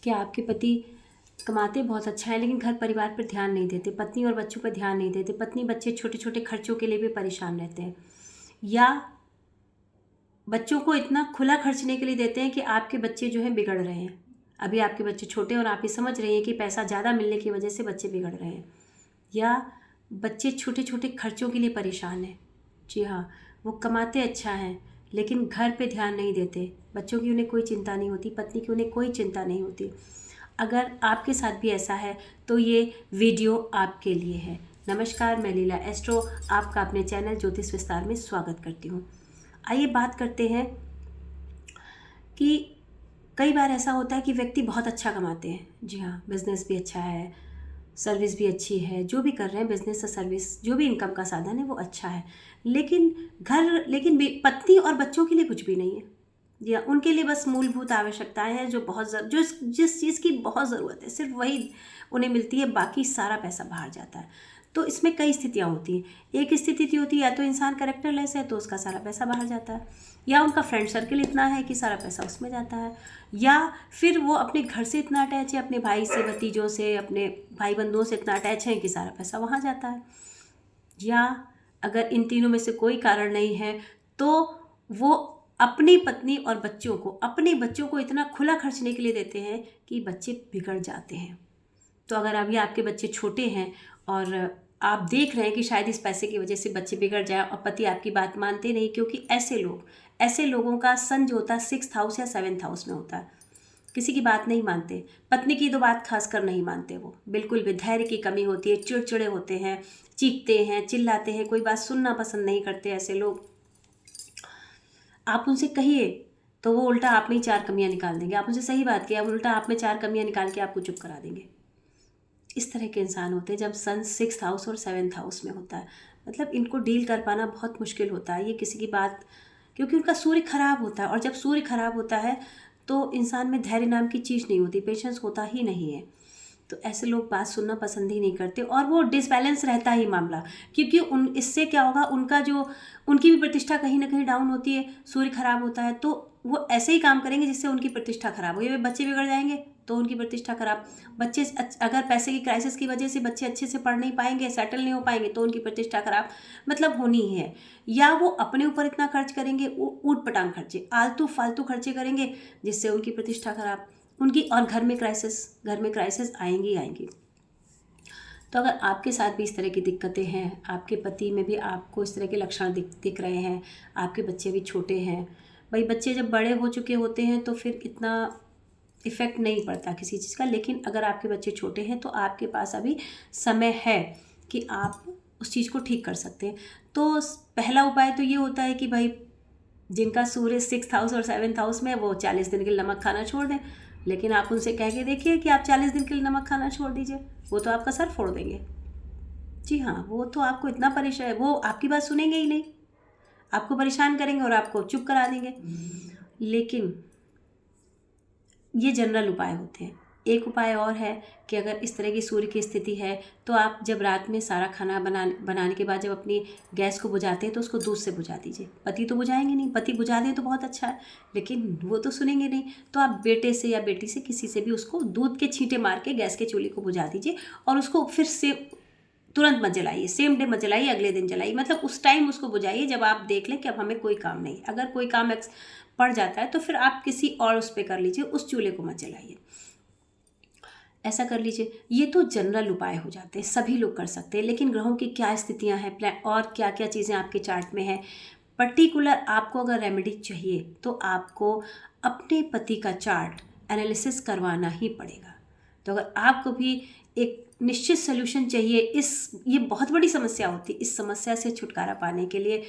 कि आपके पति कमाते बहुत अच्छा है लेकिन घर परिवार पर ध्यान नहीं देते, पत्नी और बच्चों पर ध्यान नहीं देते, पत्नी बच्चे छोटे छोटे खर्चों के लिए भी परेशान रहते हैं, या बच्चों को इतना खुला खर्चने के लिए देते हैं कि आपके बच्चे जो हैं बिगड़ रहे हैं। अभी आपके बच्चे छोटे हैं और आप ये समझ रही हैं कि पैसा ज़्यादा मिलने की वजह से बच्चे बिगड़ रहे हैं, या बच्चे छोटे छोटे खर्चों के लिए परेशान हैं। जी हाँ, वो कमाते अच्छा हैं लेकिन घर पे ध्यान नहीं देते, बच्चों की उन्हें कोई चिंता नहीं होती, पत्नी की उन्हें कोई चिंता नहीं होती। अगर आपके साथ भी ऐसा है तो ये वीडियो आपके लिए है। नमस्कार, मैं लीला एस्ट्रो आपका अपने चैनल ज्योतिष विस्तार में स्वागत करती हूँ। आइए बात करते हैं कि कई बार ऐसा होता है कि व्यक्ति बहुत अच्छा कमाते हैं। जी हाँ, बिजनेस भी अच्छा है, सर्विस भी अच्छी है, जो भी कर रहे हैं बिजनेस या सर्विस, जो भी इनकम का साधन है वो अच्छा है, लेकिन पत्नी और बच्चों के लिए कुछ भी नहीं है। जी हाँ, उनके लिए बस मूलभूत आवश्यकताएं हैं जो जिस चीज़ की बहुत ज़रूरत है सिर्फ वही उन्हें मिलती है, बाकी सारा पैसा बाहर जाता है। तो इसमें कई स्थितियाँ होती हैं। एक स्थिति होती है या तो इंसान कैरेक्टरलेस है तो उसका सारा पैसा बाहर जाता है, या उनका फ्रेंड सर्कल इतना है कि सारा पैसा उसमें जाता है, या फिर वो अपने घर से इतना अटैच है, अपने भाई से, भतीजों से, अपने भाई बंधुओं से इतना अटैच है कि सारा पैसा वहाँ जाता है। या अगर इन तीनों में से कोई कारण नहीं है तो वो अपनी पत्नी और अपने बच्चों को इतना खुला खर्चने के लिए देते हैं कि बच्चे बिगड़ जाते हैं। तो अगर अभी आपके बच्चे छोटे हैं और आप देख रहे हैं कि शायद इस पैसे की वजह से बच्चे बिगड़ जाए और पति आपकी बात मानते नहीं, क्योंकि ऐसे लोगों का सन जो होता है 6th हाउस या 7th हाउस में होता है, किसी की बात नहीं मानते, पत्नी की तो बात खासकर नहीं मानते, वो बिल्कुल भी धैर्य की कमी होती है, चिड़चिड़े होते हैं, चीखते हैं, चिल्लाते हैं, कोई बात सुनना पसंद नहीं करते ऐसे लोग। आप उनसे कहिए तो वो उल्टा आप में ही 4 कमियां निकाल देंगे। आप उनसे सही बात किया, उल्टा आप में 4 कमियां निकाल के आपको चुप करा देंगे। इस तरह के इंसान होते हैं जब सन 6th हाउस और 7th हाउस में होता है। मतलब इनको डील कर पाना बहुत मुश्किल होता है, ये किसी की बात, क्योंकि उनका सूर्य खराब होता है, और जब सूर्य खराब होता है तो इंसान में धैर्य नाम की चीज़ नहीं होती, पेशेंस होता ही नहीं है। तो ऐसे लोग बात सुनना पसंद ही नहीं करते और वो डिसबैलेंस रहता ही मामला, क्योंकि इससे क्या होगा, उनकी भी प्रतिष्ठा कहीं ना कहीं डाउन होती है। सूर्य खराब होता है तो वो ऐसे ही काम करेंगे जिससे उनकी प्रतिष्ठा खराब हो, ये बच्चे बिगड़ जाएंगे तो उनकी प्रतिष्ठा खराब। बच्चे अगर पैसे की क्राइसिस की वजह से बच्चे अच्छे से पढ़ नहीं पाएंगे, सेटल नहीं हो पाएंगे तो उनकी प्रतिष्ठा खराब, मतलब होनी ही है। या वो अपने ऊपर इतना खर्च करेंगे, ऊट पटांग खर्चे, आलतू फालतू खर्चे करेंगे जिससे उनकी प्रतिष्ठा खराब, और घर में क्राइसिस आएंगी ही आएंगी। तो अगर आपके साथ भी इस तरह की दिक्कतें हैं, आपके पति में भी आपको इस तरह के लक्षण दिख रहे हैं, आपके बच्चे भी छोटे हैं, भाई बच्चे जब बड़े हो चुके होते हैं तो फिर इतना इफ़ेक्ट नहीं पड़ता किसी चीज़ का, लेकिन अगर आपके बच्चे छोटे हैं तो आपके पास अभी समय है कि आप उस चीज़ को ठीक कर सकते हैं। तो पहला उपाय तो ये होता है कि भाई जिनका सूर्य 6th हाउस और 7th हाउस में है वो 40 दिन के लिए नमक खाना छोड़ दें। लेकिन आप उनसे कह के देखिए कि आप 40 दिन के लिए नमक खाना छोड़ दीजिए, वो तो आपका सर फोड़ देंगे। जी हाँ, वो तो आपको इतना परेशान, वो आपकी बात सुनेंगे ही नहीं, आपको परेशान करेंगे और आपको चुप करा देंगे। लेकिन ये जनरल उपाय होते हैं। एक उपाय और है कि अगर इस तरह की सूर्य की स्थिति है तो आप जब रात में सारा खाना बनाने के बाद जब अपनी गैस को बुझाते हैं तो उसको दूध से बुझा दीजिए। पति तो बुझाएंगे नहीं, पति बुझा दें तो बहुत अच्छा है, लेकिन वो तो सुनेंगे नहीं, तो आप बेटे से या बेटी से किसी से भी उसको दूध के छींटे मार के गैस के चूल्हे को बुझा दीजिए, और उसको फिर से तुरंत मत जलाइए, सेम डे मत जलाइए, अगले दिन जलाइए, मतलब उस टाइम उसको बुझाइए जब आप देख लें कि अब हमें कोई काम नहीं। अगर कोई काम पड़ जाता है तो फिर आप किसी और उस पर कर लीजिए, उस चूल्हे को मत जलाइए, ऐसा कर लीजिए। ये तो जनरल उपाय हो जाते हैं, सभी लोग कर सकते हैं। लेकिन ग्रहों की क्या स्थितियां हैं और क्या क्या चीज़ें आपके चार्ट में हैं, पर्टिकुलर आपको अगर रेमेडी चाहिए तो आपको अपने पति का चार्ट एनालिसिस करवाना ही पड़ेगा। तो अगर आपको भी एक निश्चित सोल्यूशन चाहिए, ये बहुत बड़ी समस्या होती है, इस समस्या से छुटकारा पाने के लिए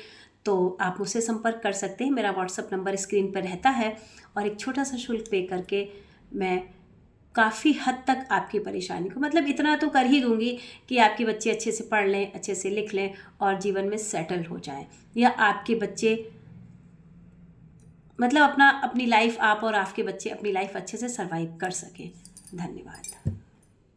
तो आप मुझसे संपर्क कर सकते हैं। मेरा व्हाट्सअप नंबर स्क्रीन पर रहता है और एक छोटा सा शुल्क पे करके मैं काफ़ी हद तक आपकी परेशानी को, मतलब इतना तो कर ही दूंगी कि आपके बच्चे अच्छे से पढ़ लें, अच्छे से लिख लें और जीवन में सेटल हो जाएं, या आपके बच्चे मतलब अपनी लाइफ, आप और आपके बच्चे अपनी लाइफ अच्छे से सर्वाइव कर सकें। धन्यवाद।